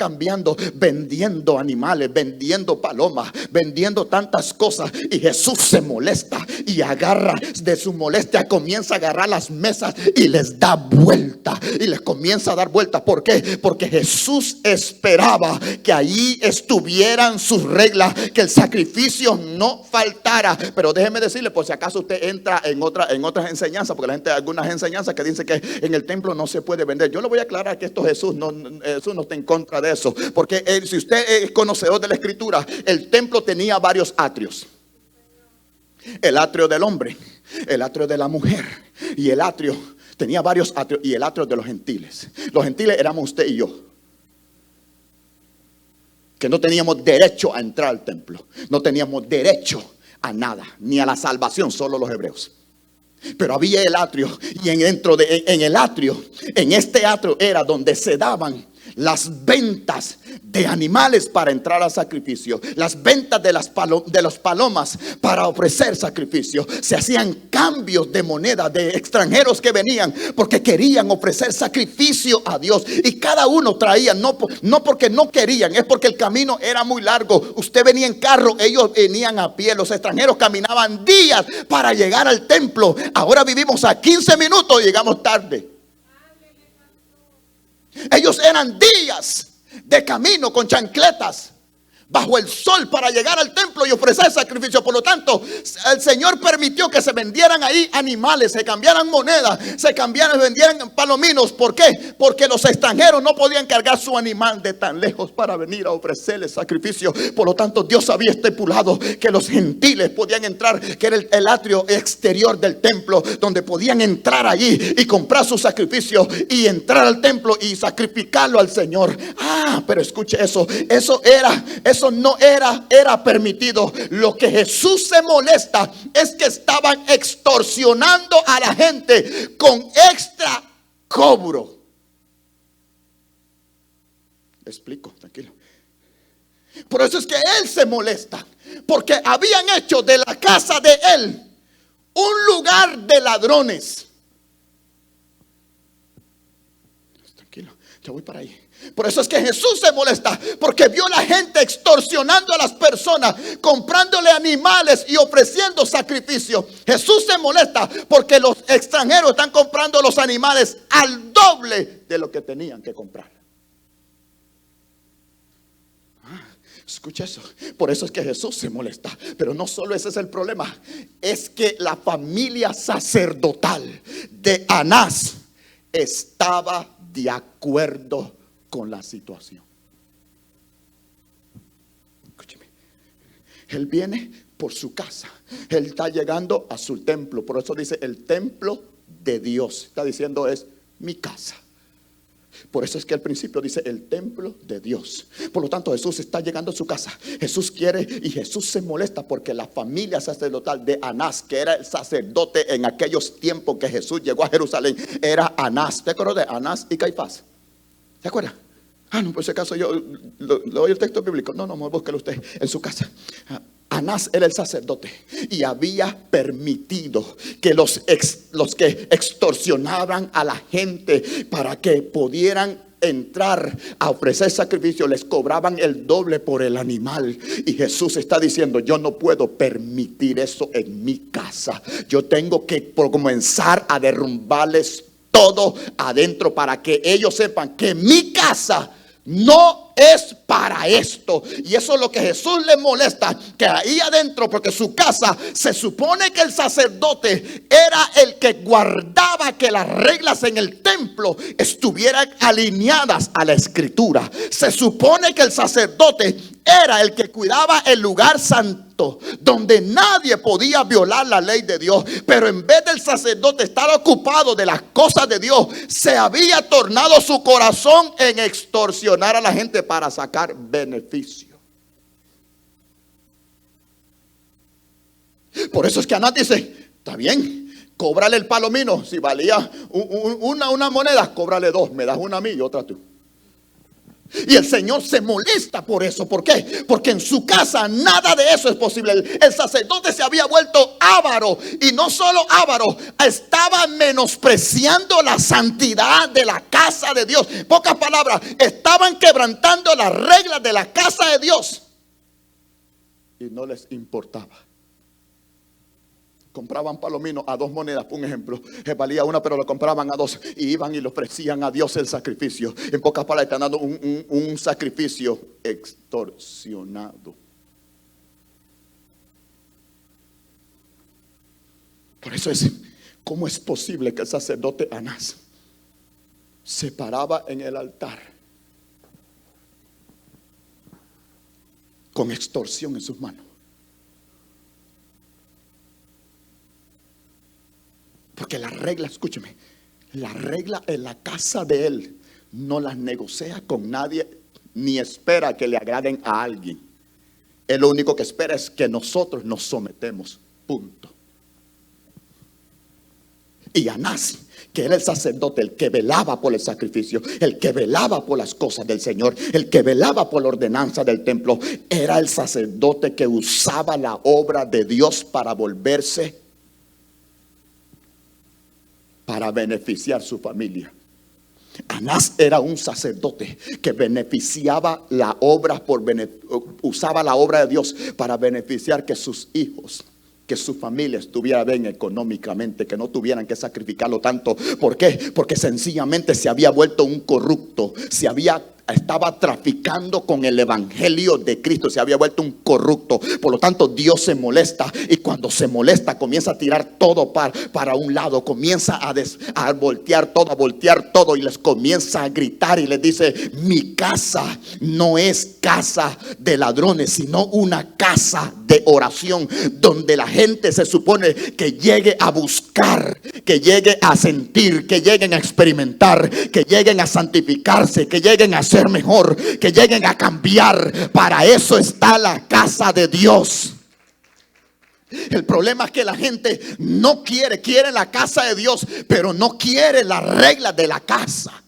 vendiendo animales, vendiendo palomas, vendiendo tantas cosas, y Jesús se molesta y agarra de su molestia, comienza a agarrar las mesas y les da vuelta, y les comienza a dar vuelta. ¿Por qué? Porque Jesús esperaba que allí estuvieran sus reglas, que el sacrificio no faltara. Pero déjeme decirle, por si acaso usted entra en otras enseñanzas, porque la gente, algunas enseñanzas que dicen que en el templo no se puede vender. Yo le voy a aclarar que Jesús no está en contra de eso, porque si usted es conocedor de la escritura, el templo tenía varios atrios: el atrio del hombre, el atrio de la mujer, y el atrio tenía varios atrios, y el atrio de los gentiles. Los gentiles éramos usted y yo, que no teníamos derecho a entrar al templo, no teníamos derecho a nada, ni a la salvación, solo los hebreos. Pero había el atrio, y en el atrio, en este atrio era donde se daban las ventas de animales para entrar al sacrificio, las ventas de las palomas para ofrecer sacrificio. Se hacían cambios de moneda de extranjeros que venían porque querían ofrecer sacrificio a Dios, y cada uno traía, no porque no querían, es porque el camino era muy largo. Usted venía en carro, ellos venían a pie. Los extranjeros caminaban días para llegar al templo. Ahora vivimos a 15 minutos y llegamos tarde. Ellos eran días de camino con chancletas bajo el sol para llegar al templo y ofrecer sacrificio. Por lo tanto, el Señor permitió que se vendieran ahí animales, se cambiaran monedas, vendieran palominos. ¿Por qué? Porque los extranjeros no podían cargar su animal de tan lejos para venir a ofrecerle sacrificio. Por lo tanto, Dios había estipulado que los gentiles podían entrar, que era el atrio exterior del templo, donde podían entrar allí y comprar su sacrificio y entrar al templo y sacrificarlo al Señor. Pero escuche eso no era permitido. Lo que Jesús se molesta es que estaban extorsionando a la gente con extra cobro. Explico, tranquilo. Por eso es que él se molesta, porque habían hecho de la casa de él un lugar de ladrones. Tranquilo, ya voy para ahí. Por eso es que Jesús se molesta, porque vio a la gente extorsionando a las personas, comprándole animales y ofreciendo sacrificio. Jesús se molesta porque los extranjeros están comprando los animales al doble de lo que tenían que comprar. Escucha eso. Por eso es que Jesús se molesta. Pero no solo ese es el problema, es que la familia sacerdotal de Anás estaba de acuerdo con la situación. Escúcheme. Él viene por su casa. Él está llegando a su templo. Por eso dice el templo de Dios. Está diciendo es mi casa. Por eso es que al principio dice el templo de Dios. Por lo tanto, Jesús está llegando a su casa. Jesús quiere, y Jesús se molesta porque la familia sacerdotal de Anás, que era el sacerdote en aquellos tiempos que Jesús llegó a Jerusalén, era Anás. ¿Te acuerdas de Anás y Caifás? ¿Se acuerda? No, por ese caso yo le doy el texto bíblico. No, búsquelo usted en su casa. Anás era el sacerdote y había permitido que los que extorsionaban a la gente para que pudieran entrar a ofrecer sacrificio, les cobraban el doble por el animal. Y Jesús está diciendo: yo no puedo permitir eso en mi casa. Yo tengo que comenzar a derrumbarles todo adentro para que ellos sepan que mi casa no es para esto. Y eso es lo que Jesús le molesta, que ahí adentro, porque su casa, se supone que el sacerdote era el que guardaba que las reglas en el templo estuvieran alineadas a la escritura. Se supone que el sacerdote era el que cuidaba el lugar santo, donde nadie podía violar la ley de Dios. Pero en vez del sacerdote estar ocupado de las cosas de Dios, se había tornado su corazón en extorsionar a la gente para sacar beneficio. Por eso es que Anás dice: está bien, cóbrale el palomino. Si valía una moneda, cóbrale dos. Me das una a mí y otra tú. Y el Señor se molesta por eso. ¿Por qué? Porque en su casa nada de eso es posible. El sacerdote se había vuelto avaro. Y no solo avaro, estaba menospreciando la santidad de la casa de Dios. En pocas palabras, estaban quebrantando las reglas de la casa de Dios. Y no les importaba. Compraban palominos a 2 monedas, un ejemplo. Valía una, pero lo compraban a 2. Y iban y le ofrecían a Dios el sacrificio. En pocas palabras, están dando un sacrificio extorsionado. Por eso es: ¿cómo es posible que el sacerdote Anás se paraba en el altar con extorsión en sus manos? Porque la regla, escúcheme, la regla en la casa de él no las negocia con nadie, ni espera que le agraden a alguien. Él lo único que espera es que nosotros nos sometemos. Punto. Y Anás, que era el sacerdote, el que velaba por el sacrificio, el que velaba por las cosas del Señor, el que velaba por la ordenanza del templo, era el sacerdote que usaba la obra de Dios para volverse, para beneficiar su familia. Anás era un sacerdote que beneficiaba la obra usaba la obra de Dios para beneficiar que sus hijos, que su familia estuviera bien económicamente, que no tuvieran que sacrificarlo tanto. ¿Por qué? Porque sencillamente se había vuelto un corrupto, estaba traficando con el evangelio de Cristo, se había vuelto un corrupto. Por lo tanto, Dios se molesta, y cuando se molesta comienza a tirar todo para un lado, comienza a voltear todo, y les comienza a gritar y les dice: mi casa no es casa de ladrones, sino una casa de oración, donde la gente se supone que llegue a buscar, que llegue a sentir, que lleguen a experimentar, que lleguen a santificarse, que lleguen a ser mejor, que lleguen a cambiar. Para eso está la casa de Dios. El problema es que la gente no quiere la casa de Dios, pero no quiere las reglas de la casa.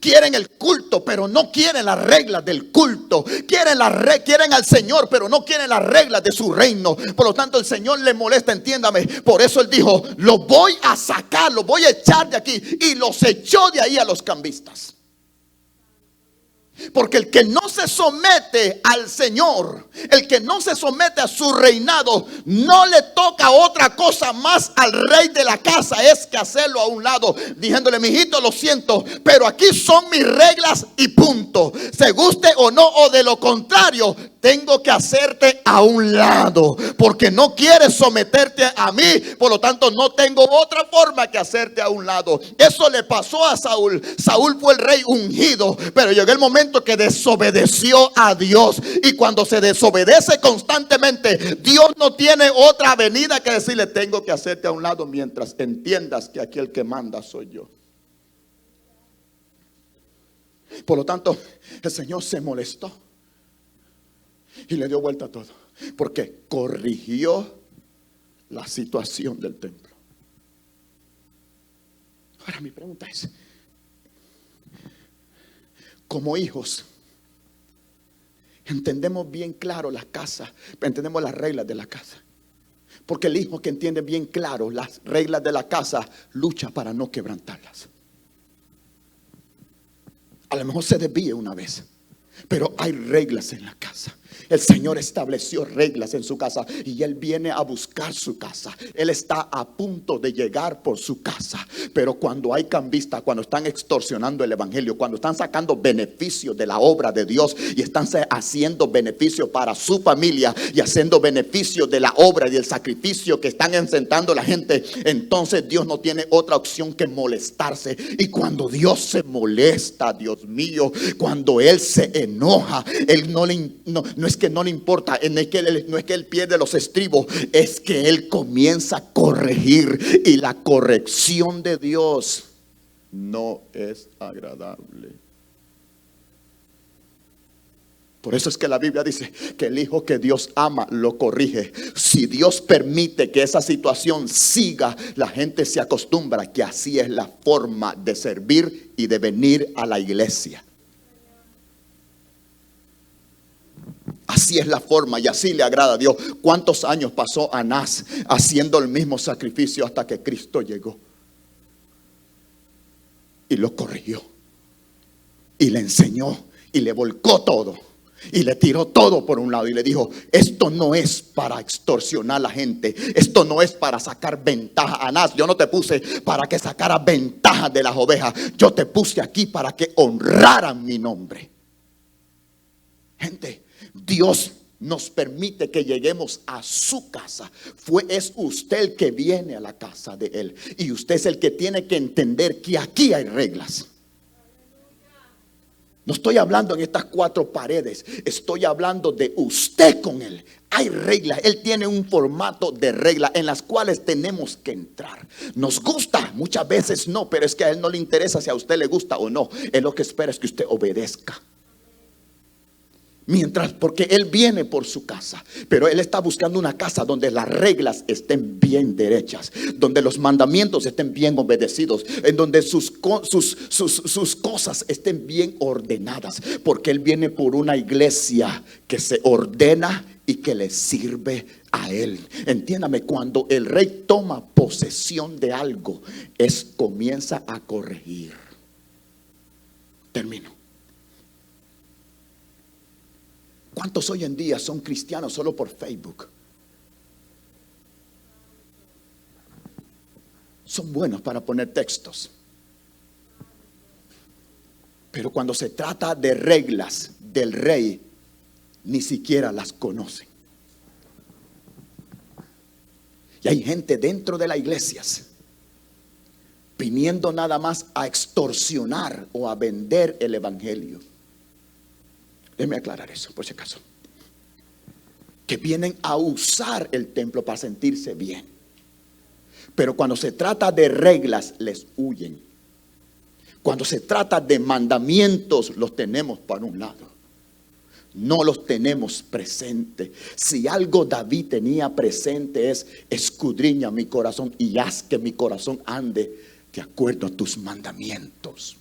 Quieren el culto, pero no quieren las reglas del culto. Quieren al Señor, pero no quieren las reglas de su reino. Por lo tanto, el Señor le molesta, entiéndame. Por eso Él dijo: los voy a sacar, los voy a echar de aquí. Y los echó de ahí a los cambistas. Porque el que no se somete al Señor, el que no se somete a su reinado, no le toca otra cosa más al rey de la casa, es que hacerlo a un lado, diciéndole: mijito, lo siento, pero aquí son mis reglas y punto. Se guste o no, o de lo contrario, tengo que hacerte a un lado, porque no quieres someterte a mí. Por lo tanto, no tengo otra forma que hacerte a un lado. Eso le pasó a Saúl. Saúl fue el rey ungido, pero llegó el momento que desobedeció a Dios. Y cuando se desobedece constantemente, Dios no tiene otra avenida que decirle: tengo que hacerte a un lado mientras entiendas que aquí el que manda soy yo. Por lo tanto, el Señor se molestó y le dio vuelta a todo, porque corrigió la situación del templo. Ahora mi pregunta es: como hijos, entendemos bien claro la casa, entendemos las reglas de la casa. Porque el hijo que entiende bien claro las reglas de la casa lucha para no quebrantarlas. A lo mejor se desvíe una vez, pero hay reglas en la casa. El Señor estableció reglas en su casa y Él viene a buscar su casa. Él está a punto de llegar por su casa. Pero cuando hay cambistas, cuando están extorsionando el evangelio, cuando están sacando beneficio de la obra de Dios y están haciendo beneficio para su familia y haciendo beneficio de la obra y el sacrificio que están enfrentando la gente, entonces Dios no tiene otra opción que molestarse. Y cuando Dios se molesta, Dios mío, cuando Él se enoja, Él no es que no le importa, no es que él pierde los estribos, es que Él comienza a corregir. Y la corrección de Dios no es agradable. Por eso es que la Biblia dice que el hijo que Dios ama lo corrige. Si Dios permite que esa situación siga, la gente se acostumbra que así es la forma de servir y de venir a la iglesia. Así es la forma y así le agrada a Dios. ¿Cuántos años pasó Anás haciendo el mismo sacrificio hasta que Cristo llegó? Y lo corrigió. Y le enseñó. Y le volcó todo. Y le tiró todo por un lado. Y le dijo: esto no es para extorsionar a la gente. Esto no es para sacar ventaja. Anás, yo no te puse para que sacaras ventaja de las ovejas. Yo te puse aquí para que honraran mi nombre. Gente, Dios nos permite que lleguemos a su casa. Es usted el que viene a la casa de Él. Y usted es el que tiene que entender que aquí hay reglas. No estoy hablando en estas cuatro paredes. Estoy hablando de usted con Él. Hay reglas. Él tiene un formato de reglas en las cuales tenemos que entrar. Nos gusta, muchas veces no, pero es que a Él no le interesa si a usted le gusta o no. Él lo que espera es que usted obedezca. Porque Él viene por su casa, pero Él está buscando una casa donde las reglas estén bien derechas, donde los mandamientos estén bien obedecidos, en donde sus cosas estén bien ordenadas, porque Él viene por una iglesia que se ordena y que le sirve a Él. Entiéndame, cuando el rey toma posesión de algo, comienza a corregir. Termino. ¿Cuántos hoy en día son cristianos solo por Facebook? Son buenos para poner textos, pero cuando se trata de reglas del rey, ni siquiera las conocen. Y hay gente dentro de las iglesias viniendo nada más a extorsionar o a vender el evangelio. Déjeme aclarar eso, por si acaso. Que vienen a usar el templo para sentirse bien, pero cuando se trata de reglas, les huyen. Cuando se trata de mandamientos, los tenemos para un lado. No los tenemos presente. Si algo David tenía presente es: escudriña mi corazón y haz que mi corazón ande de acuerdo a tus mandamientos.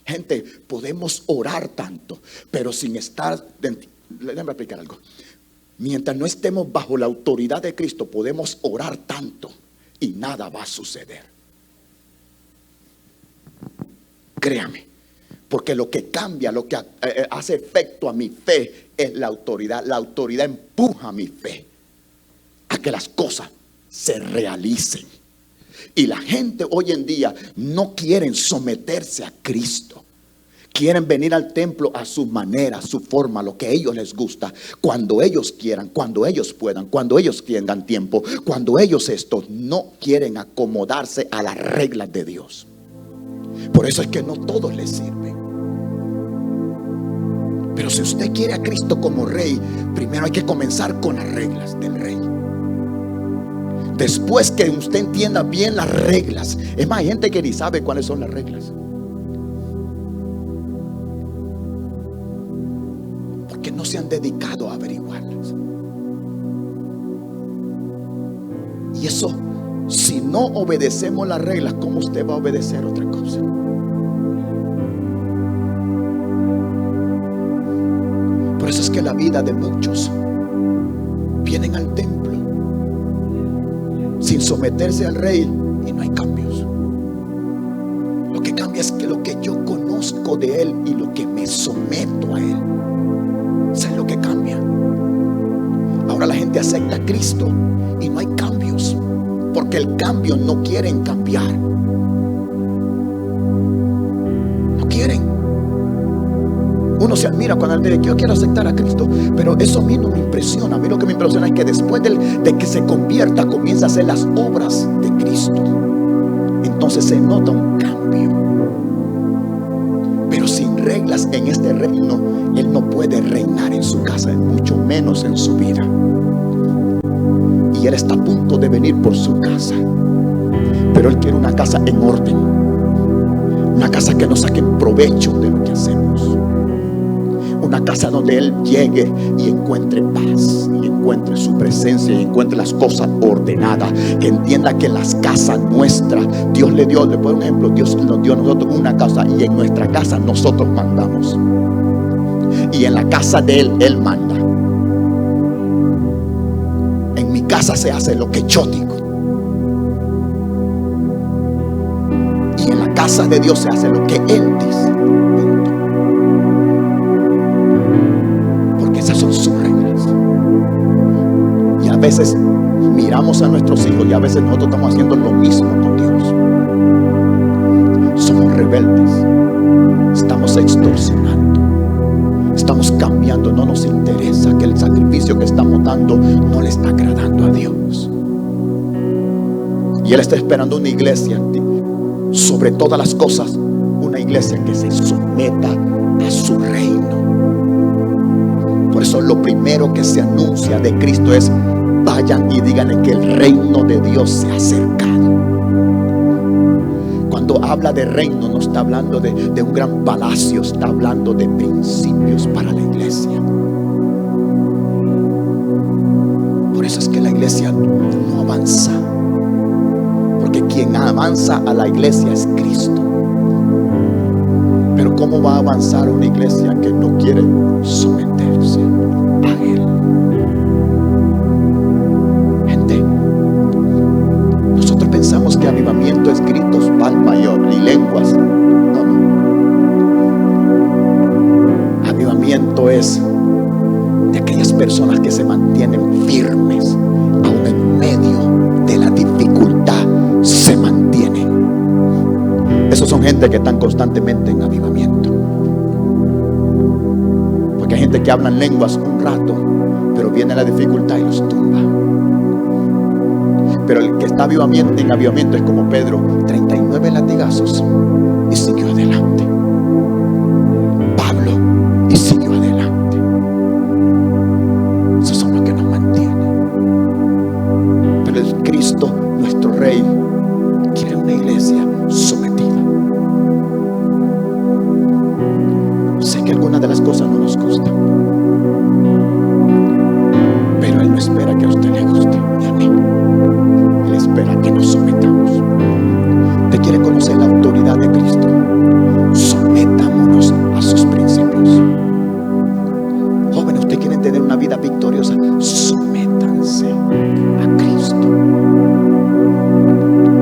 Gente, podemos orar tanto, pero sin estar, déjame explicar algo. Mientras no estemos bajo la autoridad de Cristo, podemos orar tanto y nada va a suceder. Créame, porque lo que cambia, lo que hace efecto a mi fe es la autoridad. La autoridad empuja mi fe a que las cosas se realicen. Y la gente hoy en día no quieren someterse a Cristo. Quieren venir al templo a su manera, a su forma, lo que a ellos les gusta, cuando ellos quieran, cuando ellos puedan, cuando ellos tengan tiempo, cuando ellos no quieren acomodarse a las reglas de Dios. Por eso es que no todos les sirven. Pero si usted quiere a Cristo como rey, primero hay que comenzar con las reglas del rey. Después que usted entienda bien las reglas, es más, hay gente que ni sabe cuáles son las reglas, porque no se han dedicado a averiguarlas. Y eso, si no obedecemos las reglas, ¿cómo usted va a obedecer otra cosa? Por eso es que la vida de muchos vienen al templo sin someterse al rey y no hay cambios. Lo que cambia es que lo que yo conozco de Él y lo que me someto a Él, eso es lo que cambia. Ahora la gente acepta a Cristo y no hay cambios, porque el cambio no quieren cambiar. No quieren. Uno se admira cuando él dice: yo quiero aceptar a Cristo, pero eso a mí no me impresiona. A mí lo que me impresiona es que después de que se convierta, comienza a hacer las obras de Cristo. Entonces se nota un cambio. Pero sin reglas en este reino, Él no puede reinar en su casa, mucho menos en su vida. Y Él está a punto de venir por su casa, pero Él quiere una casa en orden, una casa que no saque provecho de lo que hacemos. Una casa donde Él llegue y encuentre paz, y encuentre su presencia, y encuentre las cosas ordenadas. Que entienda que las casas nuestras, Dios le dio, le pongo un ejemplo, Dios nos dio a nosotros una casa, y en nuestra casa nosotros mandamos. Y en la casa de Él, Él manda. En mi casa se hace lo que yo digo, y en la casa de Dios se hace lo que Él dice. A veces miramos a nuestros hijos y a veces nosotros estamos haciendo lo mismo con Dios. Somos rebeldes, estamos extorsionando, estamos cambiando, no nos interesa, que el sacrificio que estamos dando no le está agradando a Dios. Y Él está esperando una iglesia, sobre todas las cosas, una iglesia que se someta a su reino. Por eso lo primero que se anuncia de Cristo es: vayan y díganle que el reino de Dios se ha acercado. Cuando habla de reino, no está hablando de un gran palacio, está hablando de principios para la iglesia. no avanza. Porque quien avanza a la iglesia es Cristo. Pero ¿cómo va a avanzar una iglesia que no quiere someterse a Él? Gente, nosotros pensamos que avivamiento es gritos, palma y lenguas. No. Avivamiento es de aquellas personas que se mantienen firmes, aún en medio de la dificultad, se mantienen. Esos son gente que están constantemente en avivamiento. Porque hay gente que habla en lenguas un rato, pero viene la dificultad y los tumba. Pero el que está en avivamiento es como Pedro, 39 latigazos y siguió adelante. Pablo, y siguió adelante. Esos son los que nos mantienen. Pero el Cristo, nuestro Rey, quiere una iglesia sometida. Sé que algunas de las cosas no nos gustan, pero Él no espera que a usted le guste ni a mí. Él espera que nos sometamos. ¿Usted quiere conocer la autoridad de Cristo? Sometámonos a sus principios. Jóvenes, ¿usted quiere tener una vida victoriosa? Sométanse a Cristo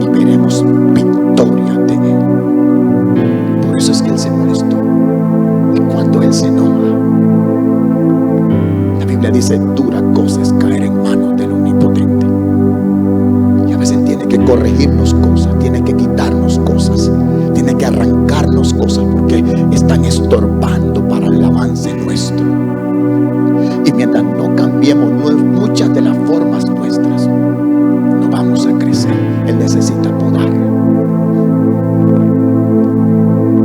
y veremos victoria de Él. Por eso es que Él se molestó. Y cuando Él se enoja, la Biblia dice: dura cosa es caer en manos del Omnipotente. Y a veces tiene que corregirnos cosas, tiene que quitarnos cosas, tiene que arrancarnos cosas, porque están estorbando para el avance nuestro. Y mientras no cambiemos muchas de las formas nuestras, no vamos a crecer. Él necesita podar.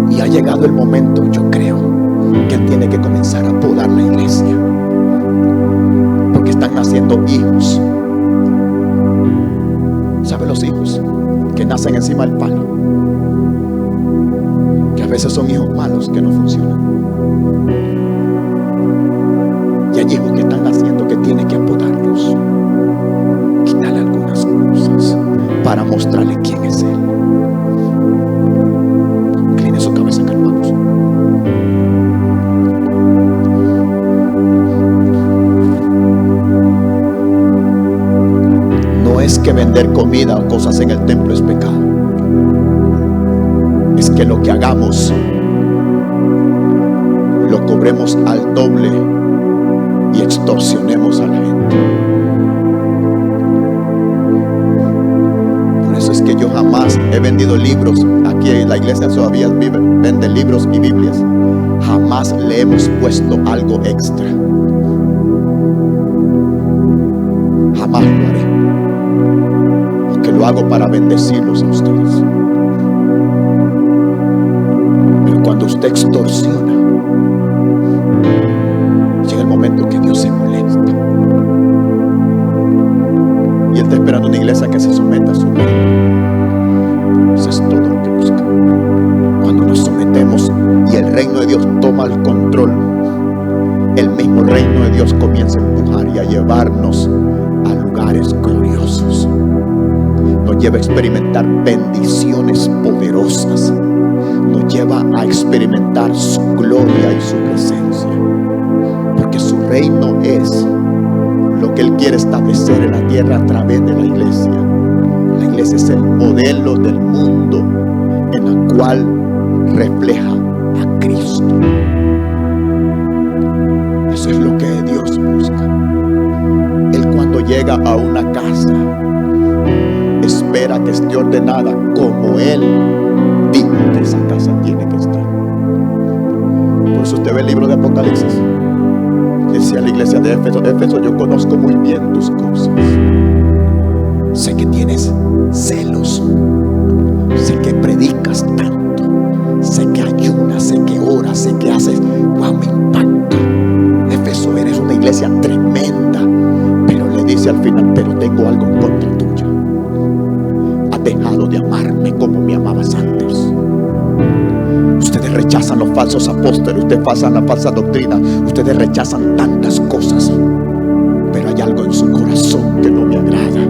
Y ha llegado el momento, yo creo, que Él tiene que comenzar a podar la iglesia, porque están naciendo hijos. ¿Sabe los hijos que nacen encima del palo? Que a veces son hijos malos que no funcionan. Y hay hijos que están naciendo que tiene que apodarlos, quitarle algunas cosas para mostrarle quién es Él. Incline su cabeza, hermanos. No es que vender comida o cosas en el templo es pecado. Es que lo que hagamos lo cobremos al doble y extorsionemos a la gente. Por eso es que yo jamás he vendido libros. Aquí en la iglesia todavía venden libros y Biblias. Jamás le hemos puesto algo extra. Jamás lo haré, porque lo hago para bendecirlos a ustedes. Pero cuando usted extorsiona, llega el momento que Dios se molesta. Y Él está esperando una iglesia que se someta a su reino. Eso es todo lo que busca. Cuando nos sometemos y el reino de Dios toma el control, el mismo reino de Dios comienza a empujar y a llevarnos a lugares gloriosos. Nos lleva a experimentar bendiciones poderosas. Nos lleva a experimentar su gloria y su presencia. Porque su reino es lo que Él quiere establecer en la tierra a través de la iglesia. La iglesia es el modelo del mundo en el cual refleja a Cristo. Eso es lo que Dios busca. Él, cuando llega a una casa, espera que esté ordenada como Él dijo que esa casa tiene que estar. Por eso usted ve el libro de Apocalipsis. Decía la iglesia de Éfeso: Éfeso, yo conozco muy bien tus cosas. Sé que tienes celos. Sé que predicas tanto. Sé que ayunas, sé que oras, sé que haces. Wow, me impacta. Éfeso, eres una iglesia tremenda. Pero le dice al final: pero tengo algo en contra tuya. Has dejado de amarme como me amabas antes. Ustedes rechazan los falsos apóstoles, ustedes pasan la falsa doctrina, ustedes rechazan tantas cosas, pero pero hay algo en su corazón que no me agrada.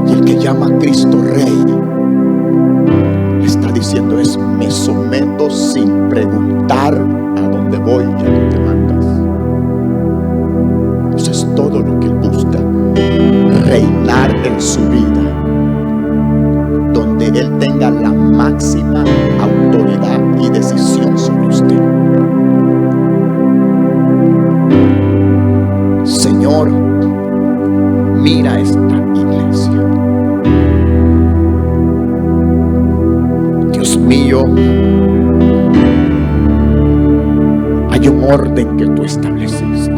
Y el que llama a Cristo Rey le está diciendo es: me someto sin preguntar a dónde voy y a dónde mandas. Eso es todo lo que Él busca, reinar en su vida, donde Él tenga la máxima autoridad y decisión sobre usted. Señor, mira esta iglesia. Dios mío, hay un orden que tú estableciste.